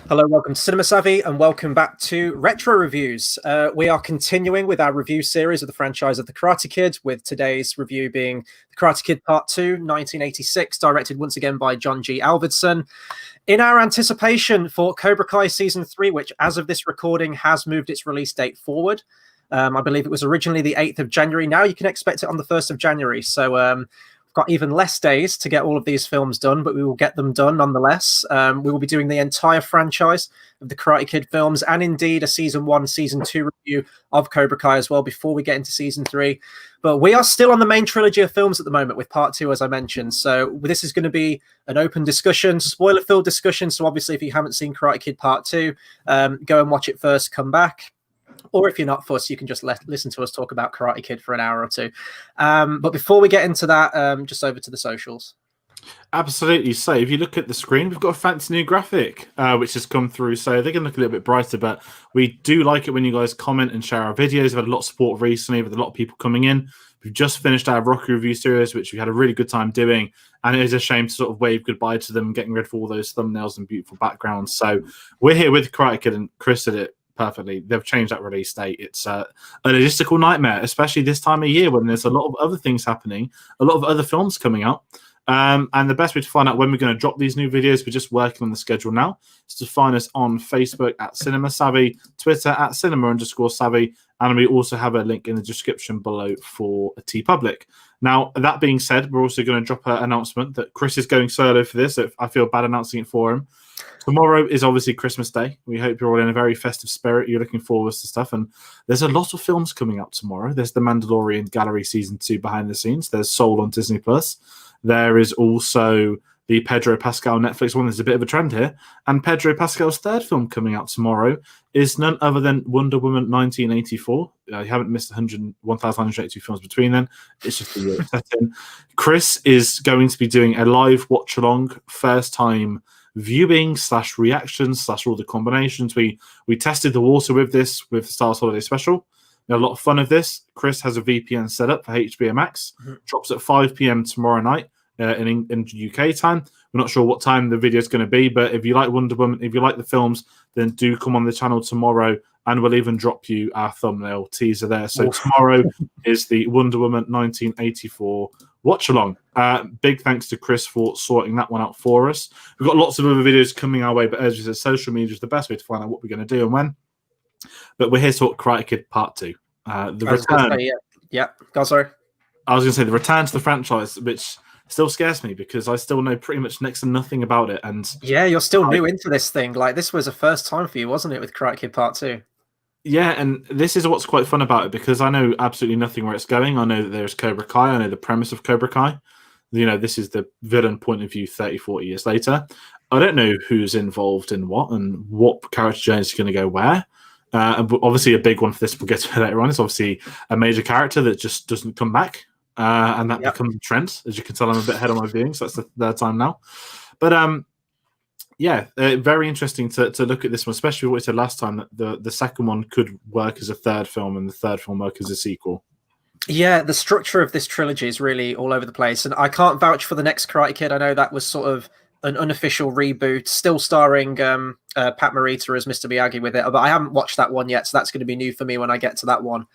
Hello, welcome to Cinema Savvy, and welcome back to Retro Reviews. We are continuing with our review series of the franchise of The Karate Kid, with today's review being The Karate Kid Part 2, 1986, directed once again by John G. Alvidson. In our anticipation for Cobra Kai Season 3, which as of this recording has moved its release date forward. I believe it was originally the 8th of January. Now you can expect it on the 1st of January. So we've got even less days to get all of these films done, but we will get them done nonetheless. We will be doing the entire franchise of the Karate Kid films, and indeed a Season 1, Season 2 review of Cobra Kai as well before we get into Season 3. But we are still on the main trilogy of films at the moment with Part 2, as I mentioned. So this is going to be an open discussion, spoiler-filled discussion. So obviously, if you haven't seen Karate Kid Part 2, go and watch it first, come back. Or if you're not fussed, you can just listen to us talk about Karate Kid for an hour or two. But before we get into that, just over to the socials. Absolutely. So if you look at the screen, we've got a fancy new graphic, which has come through. So they can look a little bit brighter, but we do like it when you guys comment and share our videos. We've had a lot of support recently with a lot of people coming in. We've just finished our Rocky review series, which we had a really good time doing. And it is a shame to sort of wave goodbye to them, getting rid of all those thumbnails and beautiful backgrounds. So we're here with Karate Kid, and Chris did it perfectly. They've changed that release date. It's a logistical nightmare, especially this time of year when there's a lot of other things happening, a lot of other films coming out. And the best way to find out when we're going to drop these new videos, we're just working on the schedule now, is to find us on Facebook at Cinema Savvy, Twitter at Cinema_Savvy, and we also have a link in the description below for a TeePublic. Now, that being said, we're also going to drop an announcement that Chris is going solo for this. So I feel bad announcing it for him. Tomorrow is obviously Christmas Day. We hope you're all in a very festive spirit. You're looking forward to stuff. And there's a lot of films coming out tomorrow. There's The Mandalorian Gallery Season 2 behind the scenes. There's Soul on Disney+. There is also the Pedro Pascal Netflix one. There's a bit of a trend here. And Pedro Pascal's third film coming out tomorrow is none other than Wonder Woman 1984. You haven't missed 1,182 films between then. It's just the year it's set in. Chris is going to be doing a live watch-along, first-time viewing / reactions / all the combinations. We tested the water with this with the Star Wars Holiday Special. We had a lot of fun with this. Chris has a VPN set up for HBO Max. Drops at 5 p.m. tomorrow night in UK time. We're not sure what time the video is going to be, but if you like Wonder Woman, if you like the films, then do come on the channel tomorrow, and we'll even drop you our thumbnail teaser there. So tomorrow is the Wonder Woman 1984 watch along. Big thanks to Chris for sorting that one out for us. We've got lots of other videos coming our way, but as you said, social media is the best way to find out what we're going to do and when. But we're here to talk Karate Kid Part 2. The return. Sorry. I was going to say the return to the franchise, which still scares me because I still know pretty much next to nothing about it. And yeah, you're still new into this thing. Like, this was a first time for you, wasn't it, with Karate Kid Part 2? Yeah, and this is what's quite fun about it, because I know absolutely nothing where it's going. I know that there's Cobra Kai. I know the premise of Cobra Kai. You know, this is the villain point of view 30, 40 years later. I don't know who's involved in what and what character journey is going to go where. Obviously, a big one for this we'll get to later on. It's obviously a major character that just doesn't come back. And that becomes a trend. As you can tell, I'm a bit ahead on my viewing, so that's the third time now. But very interesting to look at this one, especially what we said last time, that the second one could work as a third film and the third film work as a sequel. Yeah, the structure of this trilogy is really all over the place, and I can't vouch for the next Karate Kid. I know that was sort of an unofficial reboot, still starring Pat Morita as Mr. Miyagi with it, but I haven't watched that one yet, so that's going to be new for me when I get to that one.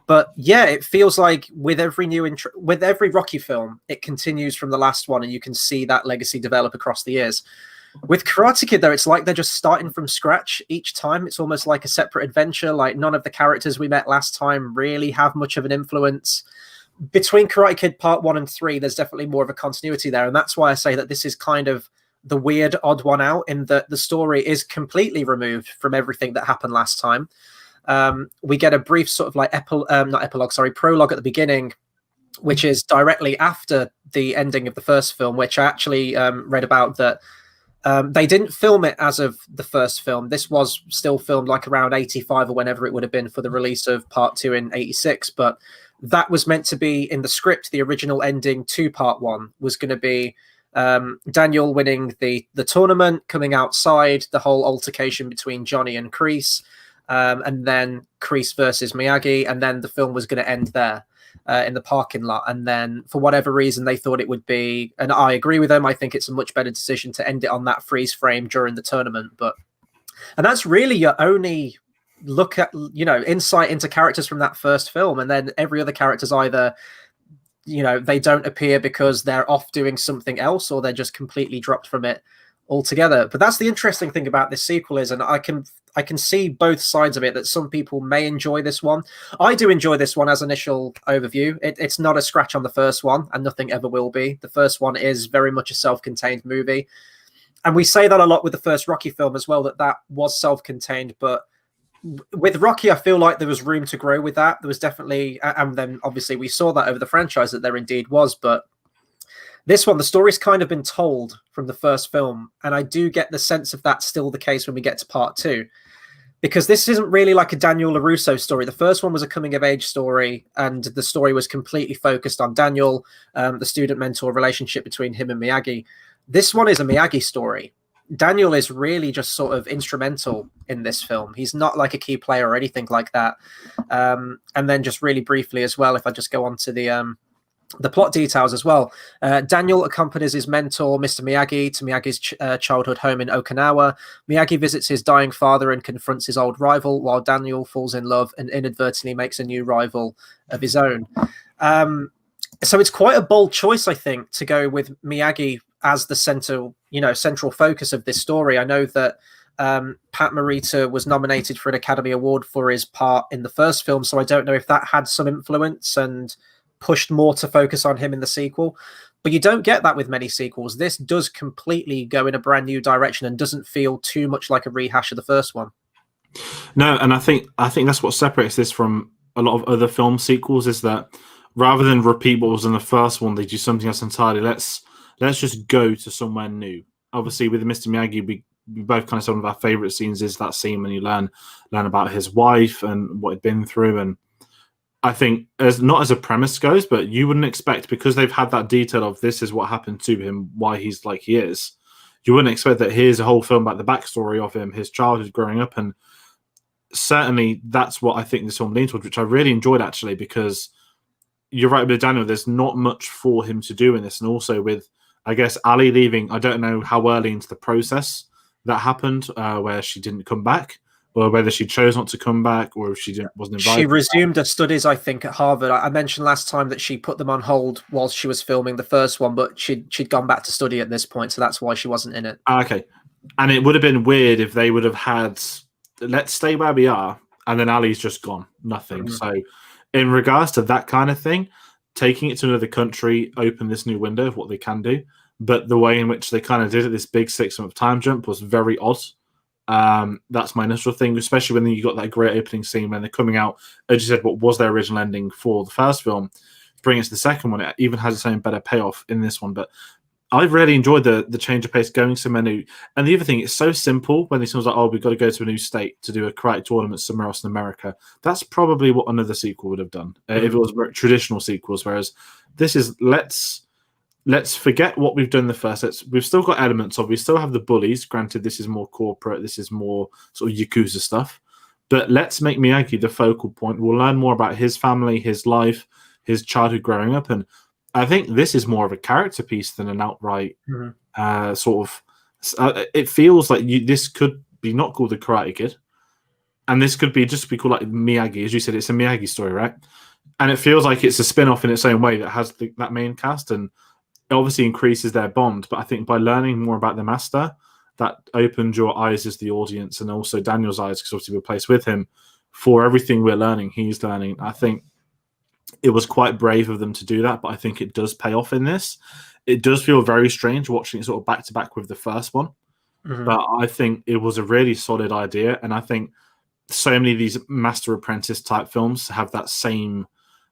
But yeah, it feels like with every with every Rocky film, it continues from the last one, and you can see that legacy develop across the years. With Karate Kid, though, it's like they're just starting from scratch each time. It's almost like a separate adventure. Like, none of the characters we met last time really have much of an influence. Between Karate Kid Part 1 and 3, there's definitely more of a continuity there. And that's why I say that this is kind of the weird, odd one out, in that the story is completely removed from everything that happened last time. We get a brief sort of like prologue at the beginning, which is directly after the ending of the first film, which I actually read about that they didn't film it as of the first film. This was still filmed like around 85 or whenever it would have been for the release of Part 2 in 86, but that was meant to be in the script. The original ending to Part 1 was going to be Daniel winning the tournament, coming outside, the whole altercation between Johnny and Kreese, and then Kreese versus Miyagi, and then the film was going to end there in the parking lot. And then for whatever reason, they thought it would be, and I agree with them, I think it's a much better decision to end it on that freeze frame during the tournament. But And that's really your only look at, insight into characters from that first film. And then every other character's either, they don't appear because they're off doing something else, or they're just completely dropped from it altogether. But that's the interesting thing about this sequel is, and I can see both sides of it, that some people may enjoy this one. I do enjoy this one as initial overview. It's not a scratch on the first one, and nothing ever will be. The first one is very much a self-contained movie. And we say that a lot with the first Rocky film as well, that was self-contained. But with Rocky, I feel like there was room to grow with that. There was definitely, and then obviously we saw that over the franchise that there indeed was. But this one, the story's kind of been told from the first film. And I do get the sense of that still the case when we get to part 2. Because this isn't really like a Daniel LaRusso story. The first one was a coming-of-age story, and the story was completely focused on Daniel, the student-mentor relationship between him and Miyagi. This one is a Miyagi story. Daniel is really just sort of instrumental in this film. He's not like a key player or anything like that. And then just really briefly as well, if I just go on to the plot details as well. Daniel accompanies his mentor, Mr. Miyagi, to Miyagi's childhood home in Okinawa. Miyagi visits his dying father and confronts his old rival, while Daniel falls in love and inadvertently makes a new rival of his own. So it's quite a bold choice, I think, to go with Miyagi as the central focus of this story. I know that Pat Morita was nominated for an Academy Award for his part in the first film, so I don't know if that had some influence and pushed more to focus on him in the sequel. But you don't get that with many sequels. This does completely go in a brand new direction and doesn't feel too much like a rehash of the first one. No, and I think that's what separates this from a lot of other film sequels, is that rather than repeat what was in the first one, they do something else entirely. Let's just go to somewhere new. Obviously, with Mr. Miyagi, we both kind of, some of our favorite scenes is that scene when you learn about his wife and what he'd been through. And I think, not as a premise goes, but you wouldn't expect, because they've had that detail of this is what happened to him, why he's like he is. You wouldn't expect that here's a whole film about the backstory of him, his childhood growing up. And certainly that's what I think this film leans towards, which I really enjoyed, actually, because you're right with Daniel, there's not much for him to do in this. And also with, I guess, Ali leaving, I don't know how early into the process that happened, where she didn't come back, or whether she chose not to come back, or if she wasn't invited. She resumed her studies, I think, at Harvard. I mentioned last time that she put them on hold whilst she was filming the first one, but she'd gone back to study at this point, so that's why she wasn't in it. Okay. And it would have been weird if they would have had, let's stay where we are, and then Ali's just gone. Nothing. Mm-hmm. So in regards to that kind of thing, taking it to another country opened this new window of what they can do. But the way in which they kind of did it, this big 6-month time jump, was very odd. That's my initial thing, especially when you got that great opening scene when they're coming out. As you said, what was their original ending for the first film, bring it to the second one. It even has its own better payoff in this one. But I've really enjoyed the change of pace, going somewhere new. And the other thing, it's so simple when it sounds like, oh, we've got to go to a new state to do a karate tournament somewhere else in America. That's probably what another sequel would have done if it was traditional sequels. Whereas this is, let's forget what we've done in the first. We've still got elements of, we still have the bullies. Granted, this is more corporate. This is more sort of Yakuza stuff. But let's make Miyagi the focal point. We'll learn more about his family, his life, his childhood growing up. And I think this is more of a character piece than an outright sort of... it feels like this could be not called the Karate Kid. And this could be just be called like Miyagi. As you said, it's a Miyagi story, right? And it feels like it's a spin-off in its own way that has that main cast. And it obviously increases their bond, but I think by learning more about the master, that opens your eyes as the audience, and also Daniel's eyes, because obviously we're placed with him for everything we're learning. He's learning. I think it was quite brave of them to do that, but I think it does pay off in this. It does feel very strange watching it sort of back to back with the first one, but I think it was a really solid idea, and I think so many of these master apprentice type films have that same,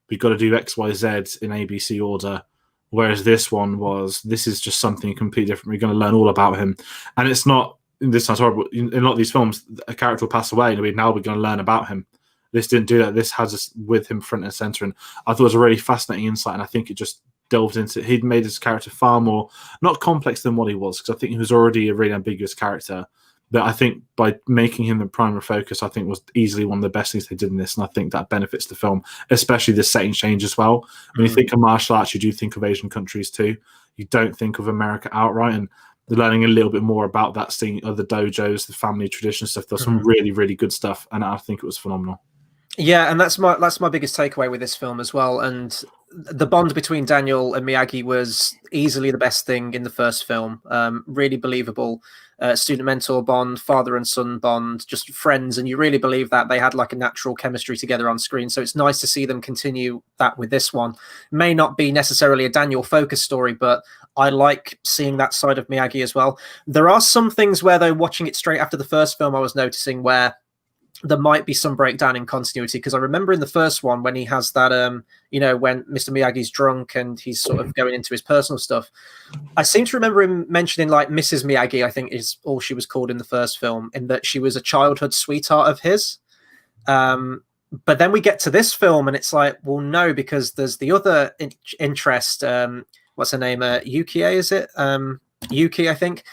we've got to do X, Y, Z in ABC order. Whereas this is just something completely different. We're going to learn all about him. And it's not, this sounds horrible, in a lot of these films, a character will pass away and now we're going to learn about him. This didn't do that. This has us with him front and center. And I thought it was a really fascinating insight. And I think it just delved into, he'd made his character far more, not complex than what he was, because I think he was already a really ambiguous character. But I think by making him the primary focus, I think was easily one of the best things they did in this. And I think that benefits the film, especially the setting change as well. When you think of martial arts, you do think of Asian countries too. You don't think of America outright. And they're learning a little bit more about that scene of the dojos, the family tradition stuff. There's some really, really good stuff, and I think it was phenomenal. Yeah, and that's my biggest takeaway with this film as well. And the bond between Daniel and Miyagi was easily the best thing in the first film. Really believable student mentor bond, father and son bond, just friends, and you really believe that they had like a natural chemistry together on screen. So it's nice to see them continue that with this one. May not be necessarily a Daniel focused story, but I like seeing that side of Miyagi as well. There are some things where, though, watching it straight after the first film, I was noticing where there might be some breakdown in continuity, because I remember in the first one when he has that when Mr. Miyagi's drunk and he's sort of going into his personal stuff, I seem to remember him mentioning like Mrs. Miyagi, I think is all she was called in the first film, in that she was a childhood sweetheart of his. But then we get to this film and it's like, well, no, because there's the other interest. What's her name? Yuki, is it? Yuki, I think.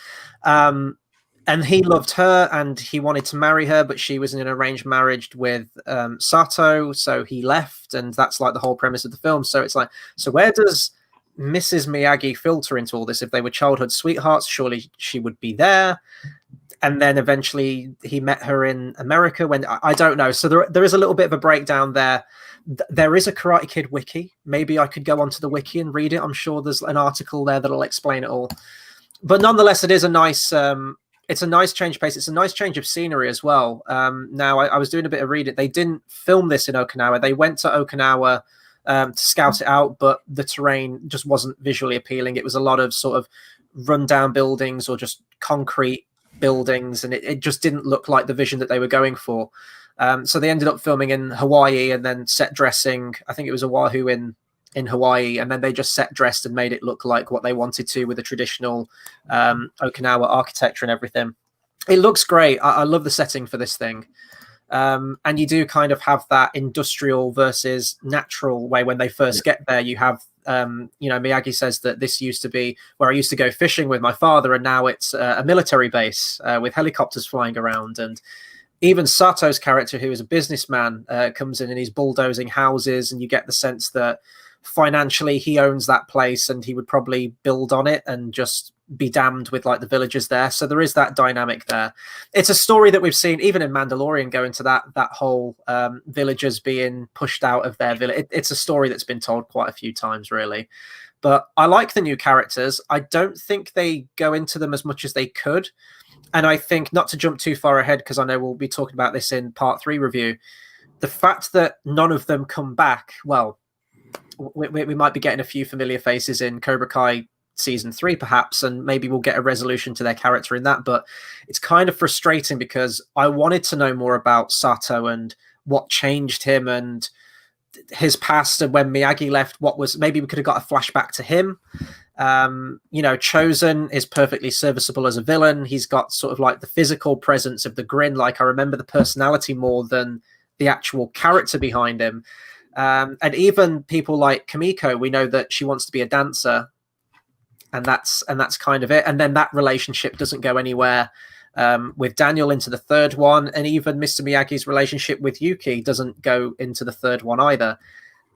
And he loved her and he wanted to marry her, but she was in an arranged marriage with Sato, so he left, and that's like the whole premise of the film. So it's like, so where does Mrs. Miyagi filter into all this? If they were childhood sweethearts, surely she would be there. And then eventually he met her in America when, I don't know. So there is a little bit of a breakdown there. There is a Karate Kid wiki. Maybe I could go onto the wiki and read it. I'm sure there's an article there that'll explain it all. But nonetheless, it is a nice... it's a nice change of pace. It's a nice change of scenery as well. Now, I was doing a bit of reading. They didn't film this in Okinawa. They went to Okinawa to scout it out, but the terrain just wasn't visually appealing. It was a lot of sort of rundown buildings or just concrete buildings, and it just didn't look like the vision that they were going for. So they ended up filming in Hawaii and then set dressing. I think it was Oahu in Hawaii, and then they just set dressed and made it look like what they wanted to with the traditional Okinawa architecture and everything. It looks great. I love the setting for this thing. And you do kind of have that industrial versus natural way. When they first get there, you have, Miyagi says that this used to be where I used to go fishing with my father, and now it's a military base with helicopters flying around. And even Sato's character, who is a businessman, comes in and he's bulldozing houses, and you get the sense that financially he owns that place and he would probably build on it and just be damned with like the villagers there. So there is that dynamic there. It's a story that we've seen even in Mandalorian, go into that whole villagers being pushed out of their village. It's a story that's been told quite a few times, really. But I like the new characters. I don't think they go into them as much as they could. And I think, not to jump too far ahead, because I know we'll be talking about this in part 3 review, the fact that none of them come back, well, we might be getting a few familiar faces in Cobra Kai season 3 perhaps, and maybe we'll get a resolution to their character in that. But it's kind of frustrating because I wanted to know more about Sato and what changed him and his past, and when Miyagi left, what was, maybe we could have got a flashback to him. Chosen is perfectly serviceable as a villain. He's got sort of like the physical presence of the grin. Like, I remember the personality more than the actual character behind him. And even people like Kamiko, we know that she wants to be a dancer, and that's kind of it. And then that relationship doesn't go anywhere with Daniel into the third one, and even Mr. Miyagi's relationship with Yuki doesn't go into the third one either.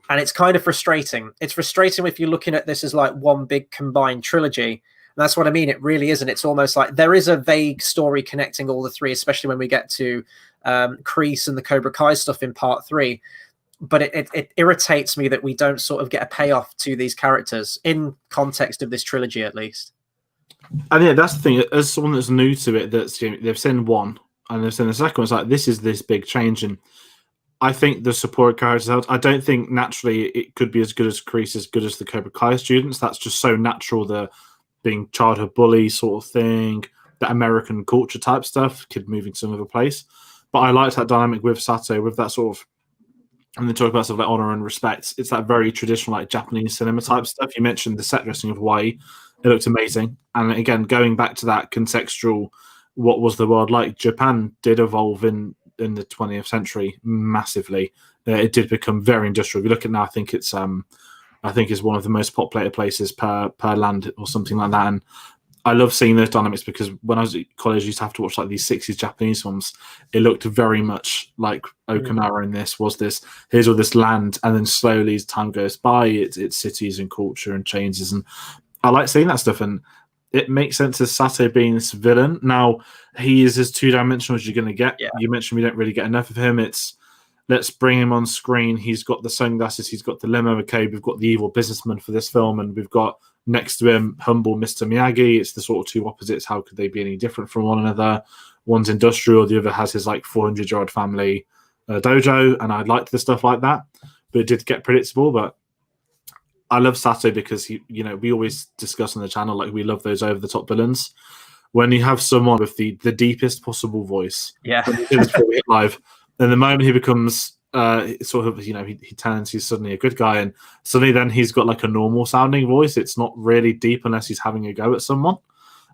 And it's kind of frustrating. It's frustrating if you're looking at this as like one big combined trilogy. And that's what I mean. It really isn't. It's almost like there is a vague story connecting all the three, especially when we get to Kreese and the Cobra Kai stuff in part 3. But it irritates me that we don't sort of get a payoff to these characters in context of this trilogy, at least. And yeah, that's the thing. As someone that's new to it, they've seen one and they've seen the second one, it's like, this is this big change. And I think the support characters, I don't think naturally it could be as good as Kreese, as good as the Cobra Kai students. That's just so natural, the being childhood bully sort of thing, that American culture type stuff, kid moving to another place. But I liked that dynamic with Sato, with that sort of, and they talk about stuff like honor and respect. It's that very traditional, like Japanese cinema type stuff. You mentioned the set dressing of Hawaii. It looked amazing. And again, going back to that contextual, what was the world like? Japan did evolve in the 20th century massively. It did become very industrial. If you look at now, I think it's one of the most populated places per land or something like that. And I love seeing those dynamics, because when I was at college, I used to have to watch like these 60s Japanese films. It looked very much like Okinawa in this. Here's all this land, and then slowly as time goes by, it's cities and culture and changes. And I like seeing that stuff. And it makes sense as Sato being this villain. Now, he is as two-dimensional as you're going to get. Yeah. You mentioned we don't really get enough of him. It's let's bring him on screen. He's got the sunglasses. He's got the limo. Okay, we've got the evil businessman for this film, and we've got next to him humble Mr. Miyagi. It's the sort of two opposites. How could they be any different from one another? One's industrial, the other has his like 400-year-old family dojo, and I liked the stuff like that. But it did get predictable. But I love Sato because we always discuss on the channel like we love those over-the-top villains. When you have someone with the deepest possible voice, yeah, live, and the moment he becomes sort of he turns, he's suddenly a good guy, and suddenly then he's got like a normal sounding voice. It's not really deep unless he's having a go at someone.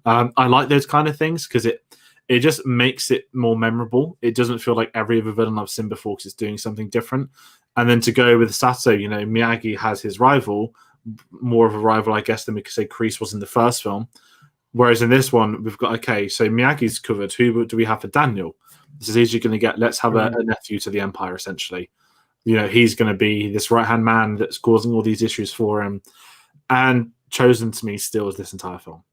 I like those kind of things because it just makes it more memorable. It doesn't feel like every other villain I've seen before because it's doing something different. And then to go with Sato, Miyagi has his rival, more of a rival, I guess, than we could say Kreese was in the first film. Whereas in this one, we've got, okay, so Miyagi's covered. Who do we have for Daniel? This is easy going to get. Let's have a nephew to the Empire, essentially. He's going to be this right-hand man that's causing all these issues for him. And chosen to me still is this entire film.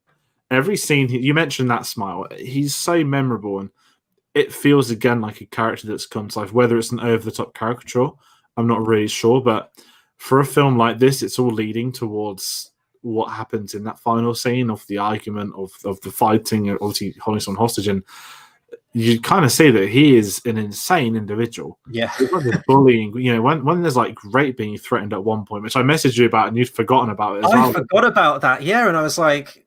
Every scene, you mentioned that smile. He's so memorable, and it feels, again, like a character that's come to life. Whether it's an over-the-top caricature, I'm not really sure, but for a film like this, it's all leading towards what happens in that final scene of the argument, of the fighting, and obviously holding someone hostage. And you kind of see that he is an insane individual. Yeah. The bullying, when there's like rape being threatened at one point, which I messaged you about and you'd forgotten about it as well. I forgot about that, yeah, and I was like,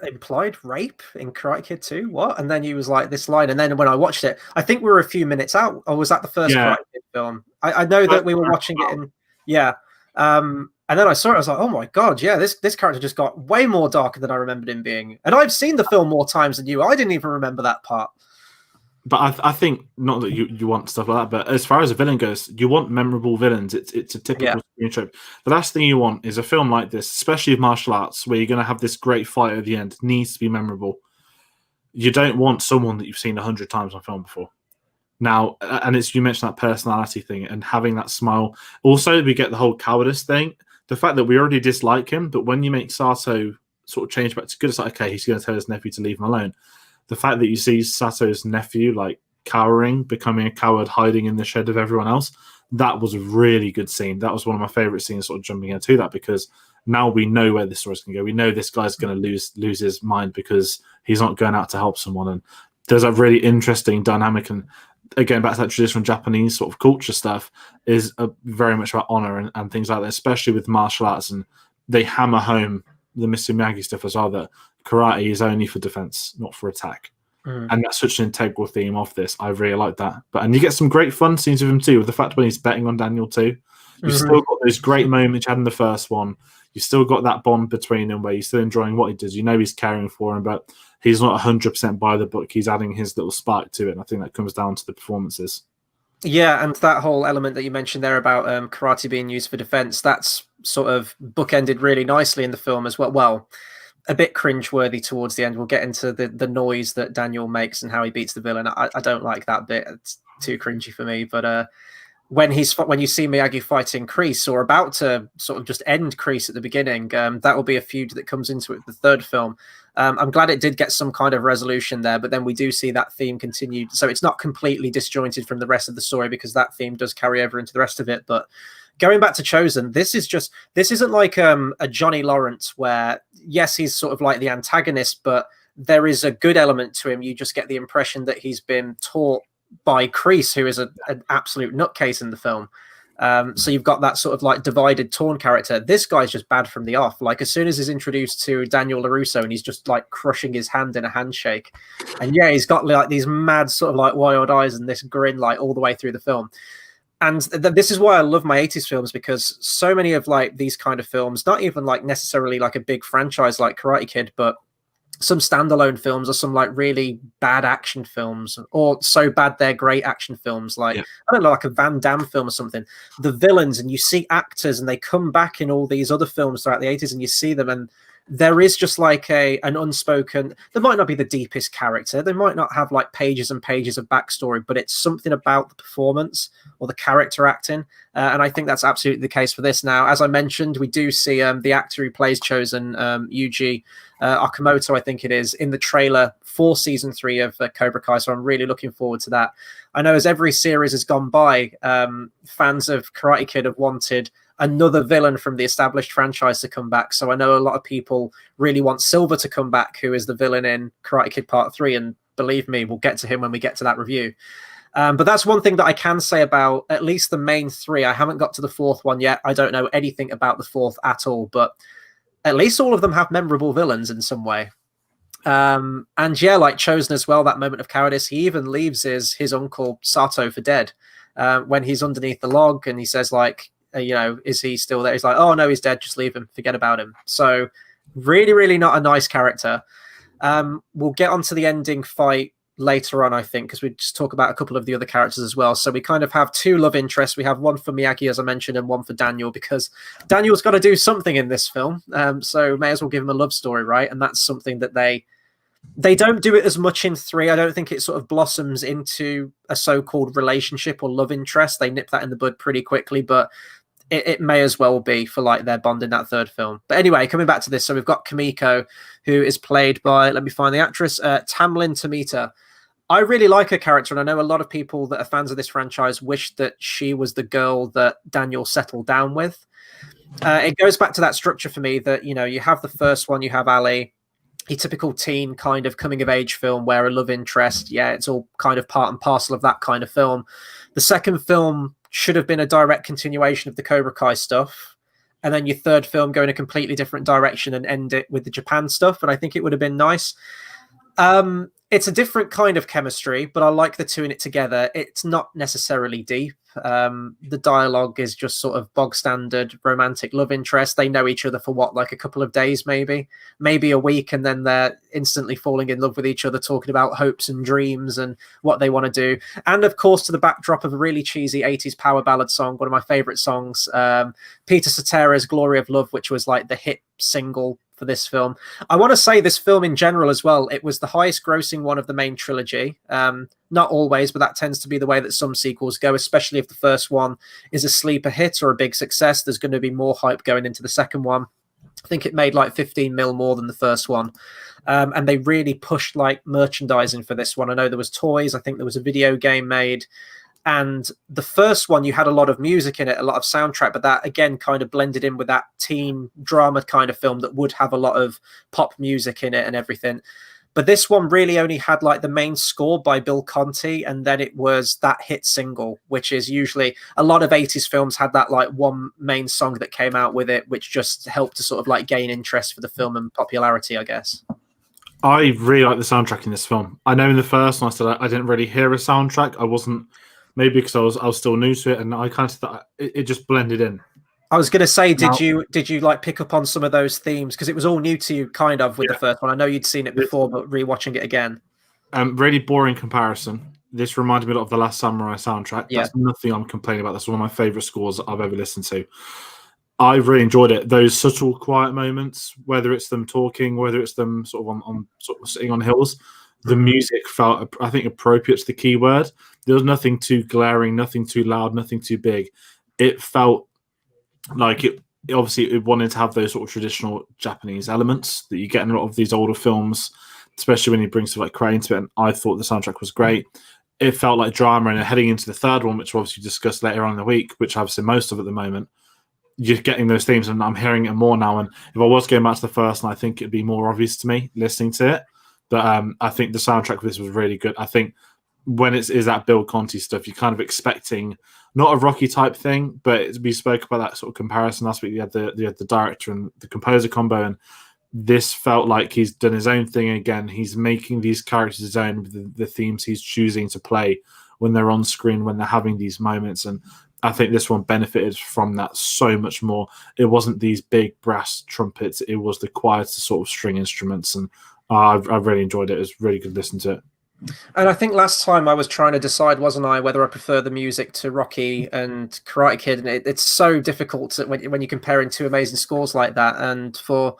implied rape in Karate Kid 2? What? And then he was like this line, and then when I watched it, I think we were a few minutes out, or was that the first Karate Kid film? I know that we were watching it in, and then I saw it, I was like, oh my god, yeah, this character just got way more darker than I remembered him being. And I've seen the film more times than you. I didn't even remember that part. But I think, not that you want stuff like that, but as far as a villain goes, you want memorable villains. It's a typical screen trope. The last thing you want is a film like this, especially of martial arts, where you're going to have this great fight at the end. It needs to be memorable. You don't want someone that you've seen 100 times on film before. Now, and you mentioned that personality thing and having that smile. Also, we get the whole cowardice thing. The fact that we already dislike him, but when you make Sato sort of change back to good, it's like, okay, he's going to tell his nephew to leave him alone. The fact that you see Sato's nephew like cowering, becoming a coward, hiding in the shed of everyone else, that was a really good scene. That was one of my favorite scenes, sort of jumping into that, because now we know where this story's going to go. We know this guy's going to lose his mind because he's not going out to help someone. And there's a really interesting dynamic. And again, back to that traditional Japanese sort of culture stuff is very much about honor and things like that, especially with martial arts. And they hammer home the Mr. Miyagi stuff as well, that karate is only for defense, not for attack. And that's such an integral theme of this. I really like that. And you get some great fun scenes with him too, with the fact when he's betting on Daniel too. You've still got those great moments you had in the first one. You've still got that bond between them where you're still enjoying what he does. You know he's caring for him, but he's not 100% by the book. He's adding his little spark to it. And I think that comes down to the performances. Yeah, and that whole element that you mentioned there about karate being used for defense, that's sort of bookended really nicely in the film as well. Well, a bit cringe-worthy towards the end. We'll get into the noise that Daniel makes and how he beats the villain. I don't like that bit. It's too cringy for me. But when you see Miyagi fighting Kreese, or about to sort of just end Kreese at the beginning, that will be a feud that comes into it the third film. I'm glad it did get some kind of resolution there, but then we do see that theme continued. So it's not completely disjointed from the rest of the story, because that theme does carry over into the rest of it. But going back to Chosen, this isn't like a Johnny Lawrence where, yes, he's sort of like the antagonist, but there is a good element to him. You just get the impression that he's been taught by Kreese, who is an absolute nutcase in the film. So you've got that sort of like divided, torn character. This guy's just bad from the off. Like, as soon as he's introduced to Daniel LaRusso and he's just like crushing his hand in a handshake, and yeah, he's got like these mad sort of like wild eyes and this grin like all the way through the film. And this is why I love my 80s films, because so many of like these kind of films, not even like necessarily like a big franchise like Karate Kid, but some standalone films, or some like really bad action films, or so bad they're great action films, like, I don't know, like a Van Damme film or something. The villains, and you see actors and they come back in all these other films throughout the 80s, and you see them, and there is just like an unspoken, there might not be the deepest character, they might not have like pages and pages of backstory, but it's something about the performance or the character acting, and I think that's absolutely the case for this. Now, as I mentioned, we do see the actor who plays Chosen, Yuji Okamoto, I think it is, in the trailer for season 3 of Cobra Kai, so I'm really looking forward to that. I know as every series has gone by, fans of Karate Kid have wanted another villain from the established franchise to come back. So I know a lot of people really want Silver to come back, who is the villain in Karate Kid Part 3. And believe me, we'll get to him when we get to that review. But that's one thing that I can say about at least the main 3. I haven't got to the 4th one yet. I don't know anything about the 4th at all, but at least all of them have memorable villains in some way. And yeah, like Chosen as well, that moment of cowardice, he even leaves his uncle Sato for dead when he's underneath the log, and he says like, is he still there? He's like, oh no, he's dead, just leave him, forget about him. So really, really not a nice character. We'll get onto the ending fight later on, I think, because we just talk about a couple of the other characters as well. So we kind of have 2 love interests. We have one for Miyagi, as I mentioned, and one for Daniel, because Daniel's got to do something in this film. So may as well give him a love story, right? And that's something that they don't do it as much in 3. I don't think it sort of blossoms into a so-called relationship or love interest. They nip that in the bud pretty quickly, but it may as well be for like their bond in that 3rd film. But anyway, coming back to this, so we've got Kimiko, who is played by, let me find the actress, Tamlin Tomita. I really like her character, and I know a lot of people that are fans of this franchise wish that she was the girl that Daniel settled down with. It goes back to that structure for me that, you have the first one, you have Ali, a typical teen kind of coming of age film where a love interest, it's all kind of part and parcel of that kind of film. The second film should have been a direct continuation of the Cobra Kai stuff, and then your 3rd film go in a completely different direction and end it with the Japan stuff, and I think it would have been nice. It's a different kind of chemistry, but I like the 2 in it together. It's not necessarily deep. The dialogue is just sort of bog standard romantic love interest. They know each other for what, like a couple of days, maybe a week, and then they're instantly falling in love with each other, talking about hopes and dreams and what they want to do. And of course, to the backdrop of a really cheesy 80s power ballad song, one of my favorite songs, Peter Cetera's Glory of Love, which was like the hit single for this film. I want to say this film in general as well, it was the highest grossing one of the main trilogy. Not always, but that tends to be the way that some sequels go, especially if the first one is a sleeper hit or a big success. There's going to be more hype going into the second one. I think it made like 15 mil more than the first one. And they really pushed like merchandising for this one. I know there was toys. I think there was a video game made. And the first one, you had a lot of music in it, a lot of soundtrack, but that, again, kind of blended in with that teen drama kind of film that would have a lot of pop music in it and everything. But this one really only had like the main score by Bill Conti, and then it was that hit single, which is usually a lot of 80s films had that like one main song that came out with it, which just helped to sort of like gain interest for the film and popularity, I guess. I really like the soundtrack in this film. I know in the first one I said I didn't really hear a soundtrack. I wasn't, maybe because I was still new to it, and I kind of thought it just blended in. I was going to say, did you like pick up on some of those themes, because it was all new to you kind of with the first one? I know you'd seen it before, but rewatching it again. Really boring comparison. This reminded me a lot of the Last Samurai soundtrack. That's nothing I'm complaining about. That's one of my favorite scores I've ever listened to. I really enjoyed it. Those subtle, quiet moments, whether it's them talking, whether it's them sort of on sort of sitting on hills, the music felt, I think, appropriate to the keyword. There was nothing too glaring, nothing too loud, nothing too big. It felt like it wanted to have those sort of traditional Japanese elements that you get in a lot of these older films, especially when you bring stuff like Cray into it. And I thought the soundtrack was great. It felt like drama, and heading into the third one, which we'll obviously discuss later on in the week, which I've seen most of at the moment, you're getting those themes, and I'm hearing it more now. And if I was going back to the first one, I think it'd be more obvious to me listening to it. But I think the soundtrack for this was really good. I think when it is that Bill Conti stuff, you're kind of expecting not a Rocky type thing, but we spoke about that sort of comparison last week. You had the director and the composer combo, and this felt like he's done his own thing again. He's making these characters his own with the themes he's choosing to play when they're on screen, when they're having these moments. And I think this one benefited from that so much more. It wasn't these big brass trumpets. It was the quieter sort of string instruments. And I really enjoyed it. It was really good to listen to it. And I think last time I was trying to decide, wasn't I, whether I prefer the music to Rocky and Karate Kid. And it's so difficult when you're comparing two amazing scores like that. And for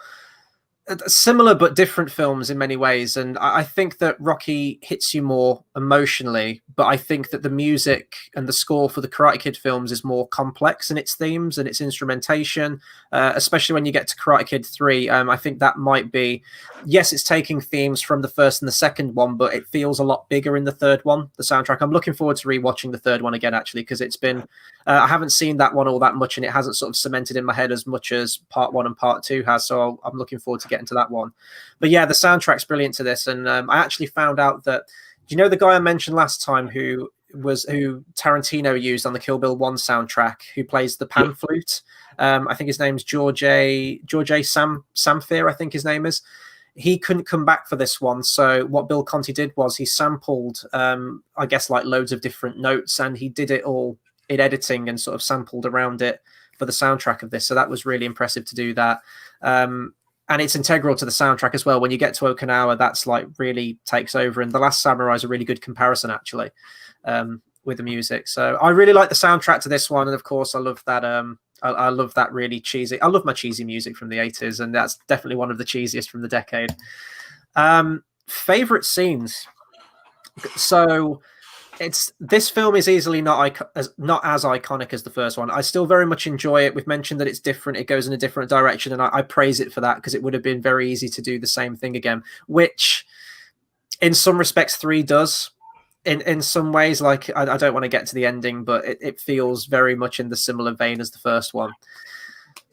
similar but different films in many ways, and I think that Rocky hits you more emotionally, but I think that the music and the score for the Karate Kid films is more complex in its themes and its instrumentation, especially when you get to Karate Kid 3. I think that might be, yes, it's taking themes from the first and the second one, but it feels a lot bigger in the third one, the soundtrack. I'm looking forward to rewatching the third one again, actually, because it's been, I haven't seen that one all that much, and it hasn't sort of cemented in my head as much as part 1 and part 2 has, so I'm looking forward to getting to that one. But yeah, the soundtrack's brilliant to this, and I actually found out that, do you know the guy I mentioned last time who Tarantino used on the Kill Bill 1 soundtrack, who plays the pan flute? I think his name's George A. Samphir, I think his name is. He couldn't come back for this one, so what Bill Conti did was he sampled, I guess, like loads of different notes, and he did it all in editing and sort of sampled around it for the soundtrack of this. So that was really impressive to do that. And it's integral to the soundtrack as well. When you get to Okinawa, that's like really takes over. And The Last Samurai is a really good comparison, actually, with the music. So I really like the soundtrack to this one. And of course, I love that. I love that really cheesy. I love my cheesy music from the 80s. And that's definitely one of the cheesiest from the decade. Favorite scenes. So this film is easily not as iconic as the first one. I still very much enjoy it. We've mentioned that it's different. It goes in a different direction, and I praise it for that, because it would have been very easy to do the same thing again, which in some respects 3 does. In some ways, like I don't want to get to the ending, but it feels very much in the similar vein as the first one.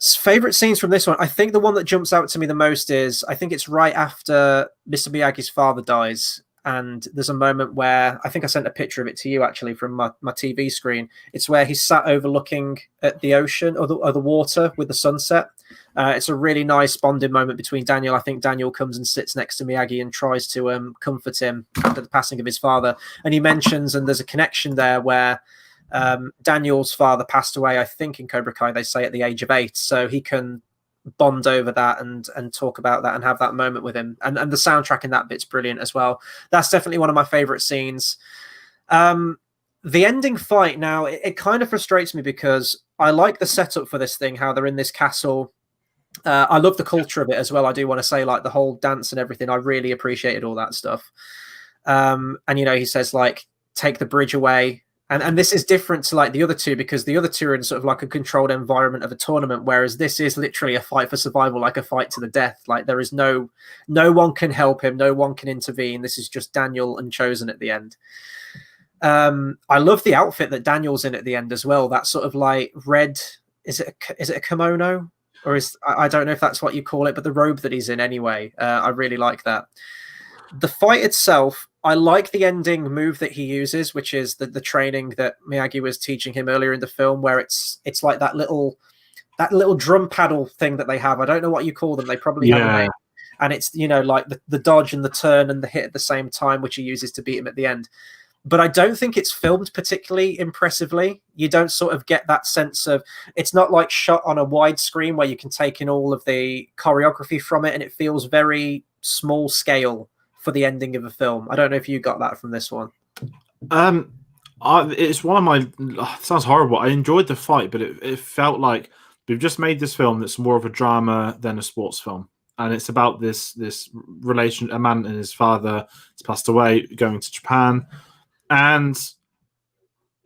Favorite scenes from this one, I think the one that jumps out to me the most is, I think it's right after Mr. Miyagi's father dies. And there's a moment where, I think I sent a picture of it to you actually from my TV screen. It's where he's sat overlooking at the ocean or the water with the sunset. It's a really nice bonding moment between Daniel. I think Daniel comes and sits next to Miyagi and tries to comfort him after the passing of his father. And he mentions, and there's a connection there where Daniel's father passed away, I think in Cobra Kai, they say at the age of 8. So he can bond over that and talk about that and have that moment with him, and the soundtrack in that bit's brilliant as well. That's definitely one of my favorite scenes. The ending fight, now it kind of frustrates me because I like the setup for this thing, how they're in this castle. I love the culture of it as well. I do want to say, like, the whole dance and everything, I really appreciated all that stuff. And he says, like, take the bridge away. And this is different to like the other two, because the other two are in sort of like a controlled environment of a tournament, whereas this is literally a fight for survival, like a fight to the death. Like there is no one can help him, no one can intervene. This is just Daniel and Chosen at the end. I love the outfit that Daniel's in at the end as well. That sort of like red, is it a kimono, or I don't know if that's what you call it, but the robe that he's in anyway. I really like that. The fight itself, I like the ending move that he uses, which is the training that Miyagi was teaching him earlier in the film, where it's like that little drum paddle thing that they have. I don't know what you call them. They probably have a name. And it's, like the dodge and the turn and the hit at the same time, which he uses to beat him at the end. But I don't think it's filmed particularly impressively. You don't sort of get that sense of, it's not like shot on a wide screen where you can take in all of the choreography from it, and it feels very small scale for the ending of a film. I don't know if you got that from this one. It's one of my, it sounds horrible. I enjoyed the fight, but it felt like we've just made this film that's more of a drama than a sports film. And it's about this relation, a man and his father has passed away, going to Japan. And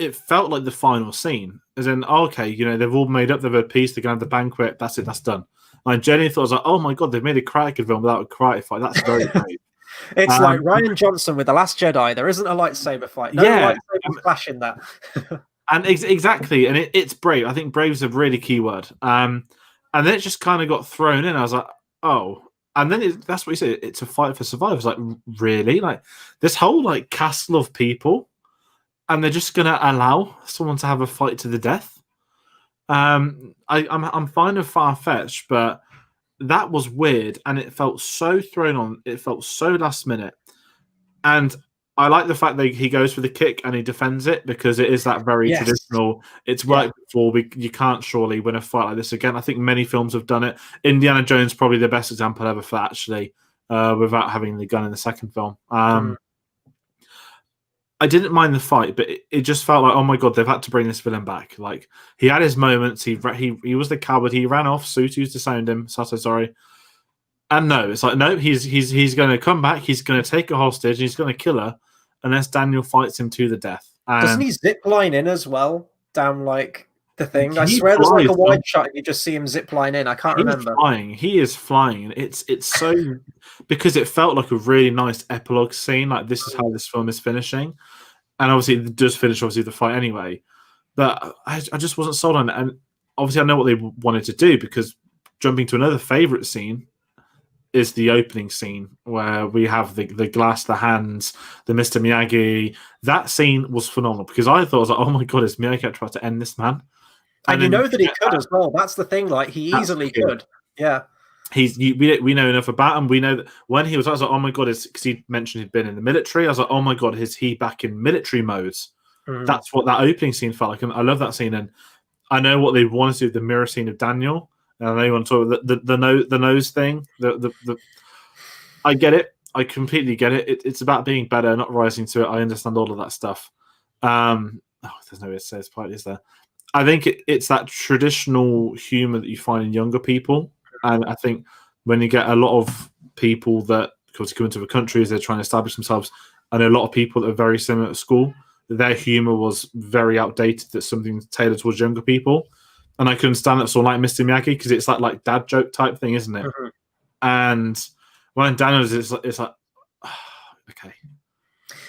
it felt like the final scene. As in, okay, they've all made up, they've had peace, they're going to have the banquet, that's it, that's done. And I genuinely thought, I was like, oh my God, they've made a Karate Kid film without a karate fight. That's very brave. It's like Rian Johnson with The Last Jedi. There isn't a lightsaber fight. No lightsaber flash in that. And exactly. And it's brave. I think brave is a really key word. And then it just kind of got thrown in. I was like, oh. And then that's what you said. It's a fight for survival. It's like, really? Like this whole like castle of people, and they're just going to allow someone to have a fight to the death. I'm fine with far-fetched, but that was weird, and it felt so thrown on. It felt so last minute, and I like the fact that he goes for the kick and he defends it, because it is that very traditional. It's worked before. You can't surely win a fight like this again. I think many films have done it. Indiana Jones probably the best example ever for that, actually, without having the gun in the second film. I didn't mind the fight, but it just felt like, oh my God, they've had to bring this villain back. Like he had his moments. He was the coward. He ran off. Suit used to sound him. Sato, sorry. And no, it's like no, he's going to come back. He's going to take a hostage. And he's going to kill her unless Daniel fights him to the death. Doesn't And he zip line in as well down like the thing? I he swear there's like a flies. wide shot and you just see him zip line in. I can't He's remember. flying. He is flying. It's so because it felt like a really nice epilogue scene. Like this is how this film is finishing, and obviously it does finish obviously the fight anyway. But I just wasn't sold on it, and obviously I know what they wanted to do because jumping to another favorite scene is the opening scene where we have the glass, the hands, the Mr. Miyagi. That scene was phenomenal because I thought I was like, oh my god, is Miyagi trying to end this man? And you then know that he could as well. That's the thing. Like he easily could. Yeah. We know enough about him. We know that when I was like, oh my god, because he mentioned he'd been in the military. I was like, oh my god, is he back in military modes? That's what that opening scene felt like, and I love that scene. And I know what they want to do with the mirror scene of Daniel. And I know you want to talk about the nose thing. I get it. I completely get it. It's about being better, not rising to it. I understand all of that stuff. There's no way to say this part, is there? I think it's that traditional humor that you find in younger people. And I think when you get a lot of people that come into the country as they're trying to establish themselves, and a lot of people that are very similar at school, their humor was very outdated. That's something tailored towards younger people. And I can understand that sort of like Mr. Miyagi because it's that like dad joke type thing, isn't it? Mm-hmm. And when Daniel's, it's like okay.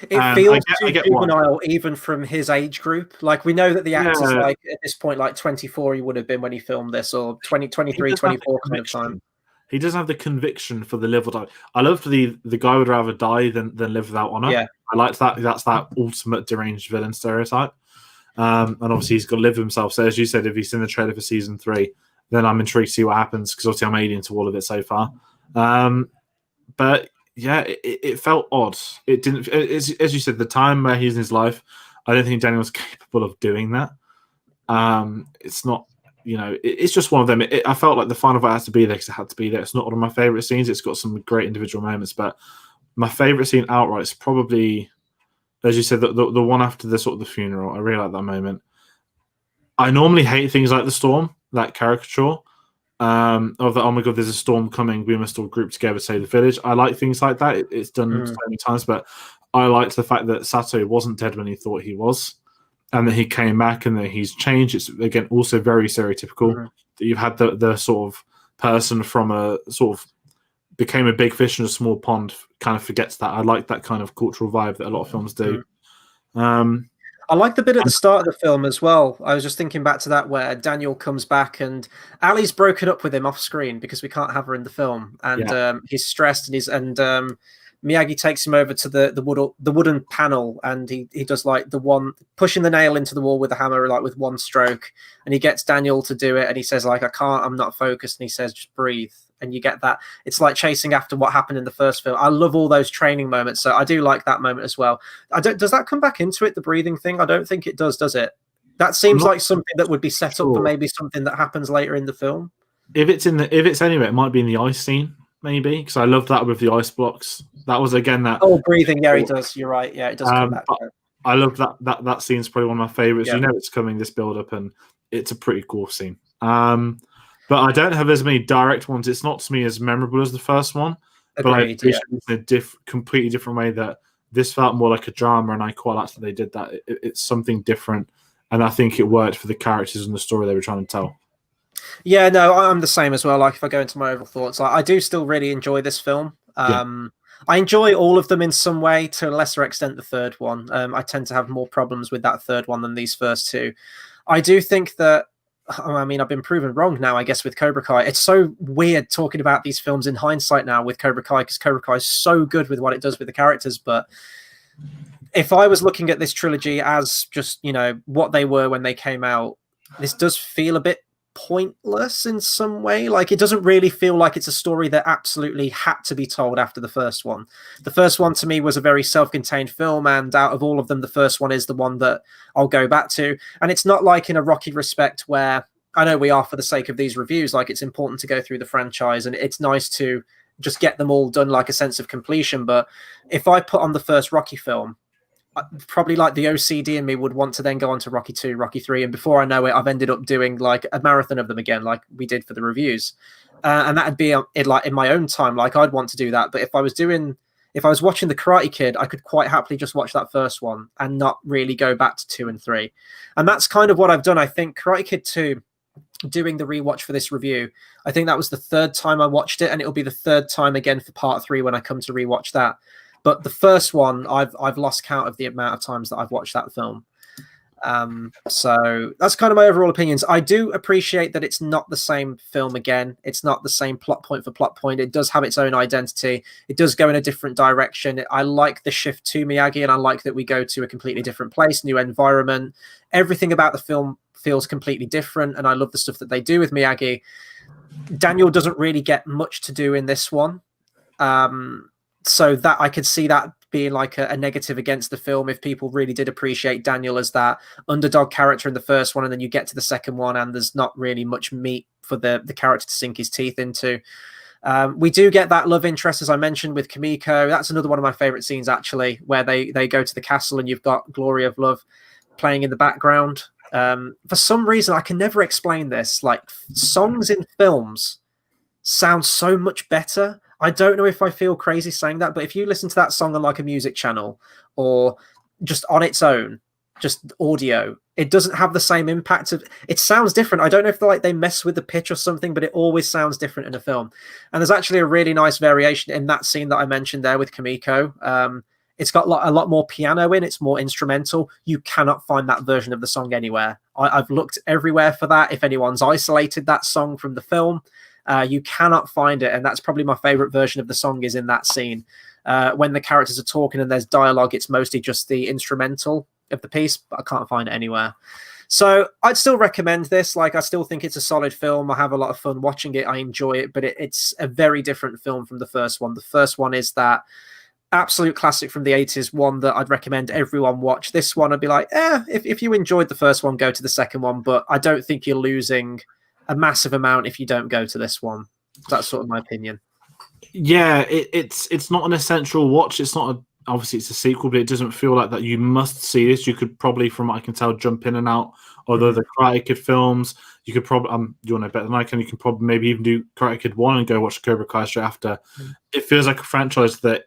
It feels too juvenile, even from his age group. Like, we know that the actor's like, at this point, like 24 he would have been when he filmed this, or 23, 24 kind of time. He doesn't have the conviction for the live or die. I love the guy would rather die than live without honor. Yeah. I like that. That's that ultimate deranged villain stereotype. And obviously he's got to live with himself. So as you said, if he's in the trailer for season 3, then I'm intrigued to see what happens because obviously I'm alien to all of it so far. But yeah, it felt odd. It didn't, as you said, the time where he's in his life, I don't think Daniel was capable of doing that. It's not, it's just one of them. I felt like the final fight has to be there because it had to be there. It's not one of my favorite scenes. It's got some great individual moments, but my favorite scene outright is probably, as you said, the one after the sort of the funeral. I really like that moment. I normally hate things like the storm, that caricature of the, oh my god, there's a storm coming, we must all group together to save the village. I like things like that. It's done so many times, but I liked the fact that Sato wasn't dead when he thought he was, and that he came back and that he's changed. It's again also very stereotypical that you've had the sort of person from a sort of became a big fish in a small pond kind of forgets that. I like that kind of cultural vibe that a lot of films do. I like the bit at the start of the film as well. I was just thinking back to that where Daniel comes back and Ali's broken up with him off screen because we can't have her in the film, and he's stressed and Miyagi takes him over to the wooden panel, and he does like the one pushing the nail into the wall with a hammer, like with one stroke, and he gets Daniel to do it, and he says like, I can't, I'm not focused, and he says just breathe. And you get that. It's like chasing after what happened in the first film. I love all those training moments. So I do like that moment as well. Does that come back into it, the breathing thing? I don't think it does it? That seems like something that would be set up for maybe something that happens later in the film. If it's anywhere, it might be in the ice scene, maybe. Because I love that with the ice blocks. That was again that. Oh, breathing. Yeah, he does. You're right. Yeah, it does come back. I love that scene's probably one of my favorites. Yeah. You know it's coming, this build up, and it's a pretty cool scene. But I don't have as many direct ones. It's not to me as memorable as the first one. Agreed, but I appreciate it in a completely different way that this felt more like a drama, and I quite like that they did that. It's something different, and I think it worked for the characters and the story they were trying to tell. Yeah, no, I'm the same as well. Like, if I go into my overall thoughts, I do still really enjoy this film. I enjoy all of them in some way, to a lesser extent the third one. I tend to have more problems with that third one than these first two. I do think that, I mean, I've been proven wrong now, I guess, with Cobra Kai. It's so weird talking about these films in hindsight now with Cobra Kai, because Cobra Kai is so good with what it does with the characters. But if I was looking at this trilogy as just, what they were when they came out, this does feel a bit pointless in some way. Like, it doesn't really feel like it's a story that absolutely had to be told after the first one. The first one to me was a very self-contained film, and out of all of them, the first one is the one that I'll go back to. And it's not like in a Rocky respect where, I know we are for the sake of these reviews, like it's important to go through the franchise and it's nice to just get them all done, like a sense of completion. But if I put on the first Rocky film, probably like the OCD in me would want to then go on to Rocky 2, Rocky 3, and before I know it, I've ended up doing like a marathon of them again, like we did for the reviews. and that'd be like in my own time. Like I'd want to do that, but if I was watching the Karate Kid, I could quite happily just watch that first one and not really go back to 2 and 3. And that's kind of what I've done. I think Karate Kid 2, doing the rewatch for this review, I think that was the 3rd time I watched it, and it'll be the 3rd time again for part 3 when I come to rewatch that. But the first one, I've lost count of the amount of times that I've watched that film. So that's kind of my overall opinions. I do appreciate that it's not the same film again. It's not the same plot point for plot point. It does have its own identity. It does go in a different direction. I like the shift to Miyagi, and I like that we go to a completely different place, new environment. Everything about the film feels completely different, and I love the stuff that they do with Miyagi. Daniel doesn't really get much to do in this one. So that I could see that being like a negative against the film if people really did appreciate Daniel as that underdog character in the first one, and then you get to the second one and there's not really much meat for the character to sink his teeth into. We do get that love interest, as I mentioned, with Kimiko. That's another one of my favorite scenes, actually, where they go to the castle and you've got Glory of Love playing in the background. For some reason, I can never explain this. Like, songs in films sound so much better. I don't know if I feel crazy saying that, but if you listen to that song on like a music channel or just on its own, just audio, it doesn't have the same impact. It sounds different. I don't know if they mess with the pitch or something, but it always sounds different in a film. And there's actually a really nice variation in that scene that I mentioned there with Kimiko. It's got a lot more piano in. It's more instrumental. You cannot find that version of the song anywhere. I've looked everywhere for that. If anyone's isolated that song from the film, you cannot find it, and that's probably my favorite version of the song is in that scene. When the characters are talking and there's dialogue, it's mostly just the instrumental of the piece, but I can't find it anywhere. So I'd still recommend this. Like, I still think it's a solid film. I have a lot of fun watching it. I enjoy it, but it's a very different film from the first one. The first one is that absolute classic from the 80s, one that I'd recommend everyone watch. This one, I'd be like, if you enjoyed the first one, go to the second one, but I don't think you're losing a massive amount if you don't go to this one. That's sort of my opinion. Yeah, it's not an essential watch. It's not obviously it's a sequel, but it doesn't feel like that you must see this. You could probably, from what I can tell, jump in and out of the Karate Kid films. You could probably you know better than I can. You can probably maybe even do Karate Kid 1 and go watch Cobra Kai straight after. It feels like a franchise that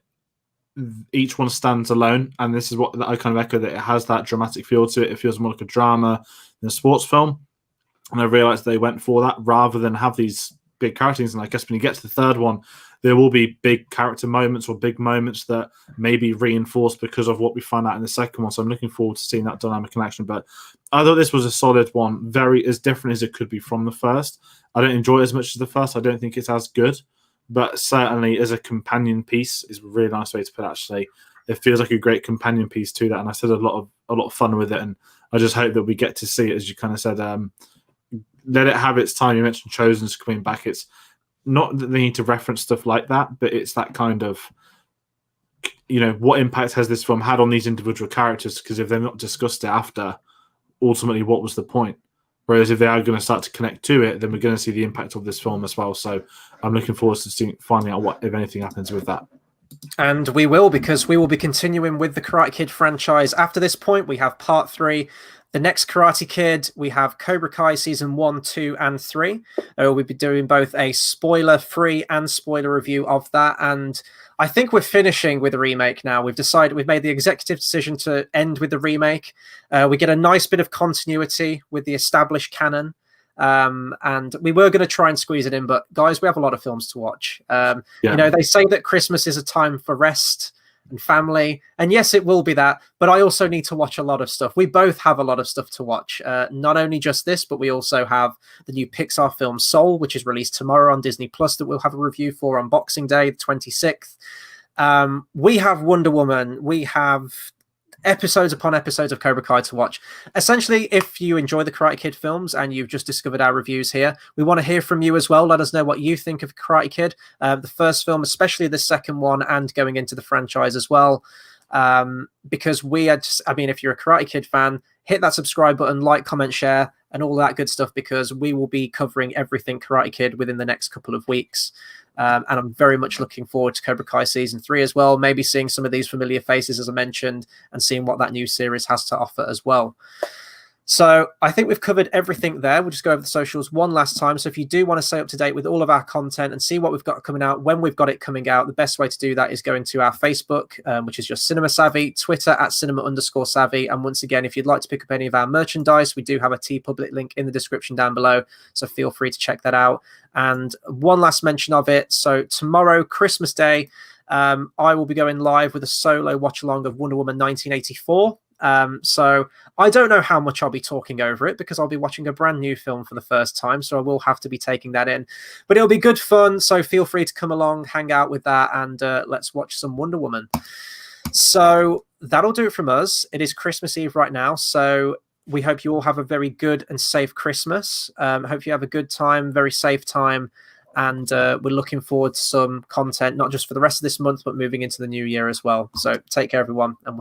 each one stands alone, and this is what I kind of echo, that it has that dramatic feel to it. It feels more like a drama than a sports film. And I realized they went for that rather than have these big characters. And I guess when you get to the third one, there will be big character moments or big moments that may be reinforced because of what we find out in the second one. So I'm looking forward to seeing that dynamic in action. But I thought this was a solid one, very as different as it could be from the first. I don't enjoy it as much as the first. I don't think it's as good, but certainly as a companion piece is a really nice way to put it, actually. It feels like a great companion piece to that. And I said a lot of fun with it. And I just hope that we get to see it, as you kind of said, let it have its time. You mentioned Chosen's coming back. It's not that they need to reference stuff like that, but it's that kind of, you know, what impact has this film had on these individual characters? Because if they've not discussed it after, ultimately, what was the point? Whereas if they are going to start to connect to it, then we're going to see the impact of this film as well. So I'm looking forward to finding out what, if anything, happens with that. And we will, because we will be continuing with the Karate Kid franchise. After this point, we have part 3. The next Karate Kid, we have Cobra Kai season 1, 2, and 3. We'll be doing both a spoiler-free and spoiler review of that. And I think we're finishing with the remake now. We've made the executive decision to end with the remake. We get a nice bit of continuity with the established canon. And we were going to try and squeeze it in, but guys, we have a lot of films to watch. You know, they say that Christmas is a time for rest and family, and yes, it will be that, but I also need to watch a lot of stuff. We both have a lot of stuff to watch, not only just this, but we also have the new Pixar film Soul, which is released tomorrow on Disney Plus, that we'll have a review for on Boxing Day, the 26th. We have Wonder Woman. We have episodes upon episodes of Cobra Kai to watch. Essentially, if you enjoy the Karate Kid films and you've just discovered our reviews here, we want to hear from you as well. Let us know what you think of Karate Kid, the first film, especially the second one, and going into the franchise as well. Because we are just, I mean, if you're a Karate Kid fan, hit that subscribe button, like, comment, share, and all that good stuff, because we will be covering everything Karate Kid within the next couple of weeks. And I'm very much looking forward to Cobra Kai season 3 as well. Maybe seeing some of these familiar faces, as I mentioned, and seeing what that new series has to offer as well. So I think we've covered everything there. We'll just go over the socials one last time. So if you do want to stay up to date with all of our content and see what we've got coming out, when we've got it coming out, the best way to do that is going to our Facebook, which is just Cinema Savvy, Twitter at cinema_savvy. And once again, if you'd like to pick up any of our merchandise, we do have a TeePublic link in the description down below. So feel free to check that out. And one last mention of it. So tomorrow, Christmas Day, I will be going live with a solo watch along of Wonder Woman 1984. So I don't know how much I'll be talking over it because I'll be watching a brand new film for the first time. So I will have to be taking that in, but it'll be good fun. So feel free to come along, hang out with that, and let's watch some Wonder Woman. So that'll do it from us. It is Christmas Eve right now. So we hope you all have a very good and safe Christmas. Hope you have a good time, very safe time. And we're looking forward to some content, not just for the rest of this month, but moving into the new year as well. So take care, everyone, and we'll see you.